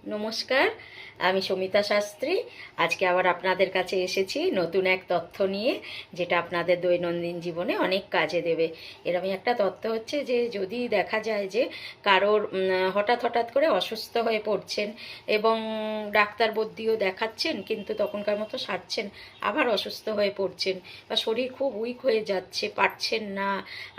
নমস্কার, আমি সমিতা শাস্ত্রী। আজকে আবার আপনাদের কাছে এসেছি নতুন এক তথ্য নিয়ে, যেটা আপনাদের দৈনন্দিন জীবনে অনেক কাজে দেবে। এরকমই একটা তথ্য হচ্ছে যে যদি দেখা যায় যে কারোর হঠাৎ হঠাৎ করে অসুস্থ হয়ে পড়ছেন এবং ডাক্তার বদ্যিও দেখাচ্ছেন, কিন্তু তখনকার মতো সারছেন, আবার অসুস্থ হয়ে পড়ছেন, বা শরীর খুব উইক হয়ে যাচ্ছে, পারছেন না,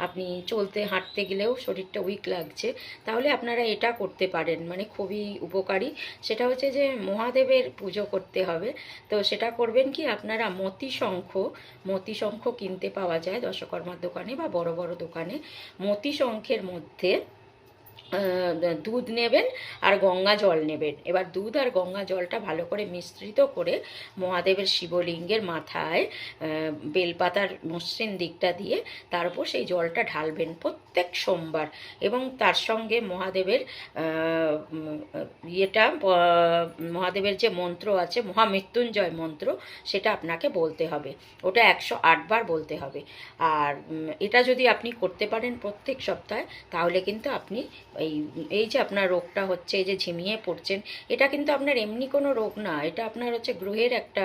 আপনি চলতে হাঁটতে গেলেও শরীরটা উইক লাগছে, তাহলে আপনারা এটা করতে পারেন, মানে খুবই উপকারী। সেটা হচ্ছে যে মহাদেবের পুজো করতে হবে। তো সেটা করবেন কি, আপনারা মতি শঙ্খ কিনতে পাওয়া যায় দশকর্মার দোকানে বা বড় বড় দোকানে। মতি শঙ্খের মধ্যে দুধ নেবেন আর গঙ্গা জল নেবেন। এবার দুধ আর গঙ্গা জলটা ভালো করে মিশ্রিত করে মহাদেবের শিবলিঙ্গের মাথায় বেলপাতার মসৃণ দিকটা দিয়ে তার উপর সেই জলটা ঢালবেন প্রত্যেক সোমবার। এবং তার সঙ্গে মহাদেবের মহাদেবের যে মন্ত্র আছে, মহামৃত্যুঞ্জয় মন্ত্র, সেটা আপনাকে বলতে হবে। ওটা 108 বার বলতে হবে। আর এটা যদি আপনি করতে পারেন প্রত্যেক সপ্তাহে, তাহলে কিন্তু আপনি এই এই যে আপনার রোগটা হচ্ছে, এই যে ঝিমিয়ে পড়ছেন, এটা কিন্তু আপনার এমনি কোনো রোগ না, এটা আপনার হচ্ছে গ্রহের একটা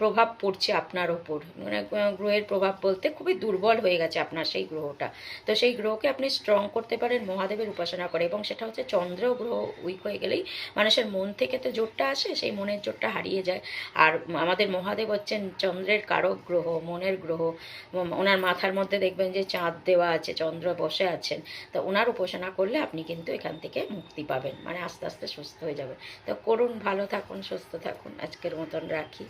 প্রভাব পড়ছে আপনার ওপর। মানে গ্রহের প্রভাব বলতে খুবই দুর্বল হয়ে গেছে আপনার সেই গ্রহটা। তো সেই গ্রহকে আপনি স্ট্রং করতে পারেন মহাদেবের উপাসনা করে। এবং সেটা হচ্ছে চন্দ্র গ্রহ উইক হয়ে গেলেই মানুষের মন থেকে তো জোরটা আসে, সেই মনের জোরটা হারিয়ে যায়। আর আমাদের মহাদেব হচ্ছেন চন্দ্রের কারক গ্রহ, মনের গ্রহ। ওনার মাথার মধ্যে দেখবেন যে চাঁদ দেওয়া আছে, চন্দ্র বসে আছেন। তো ওনার উপাসনা করলে আপনি কিন্তু এখান থেকে মুক্তি পাবেন, মানে আস্তে আস্তে সুস্থ হয়ে যাবেন। তো করুন, ভালো থাকুন, সুস্থ থাকুন। আজকের মতন রাখি।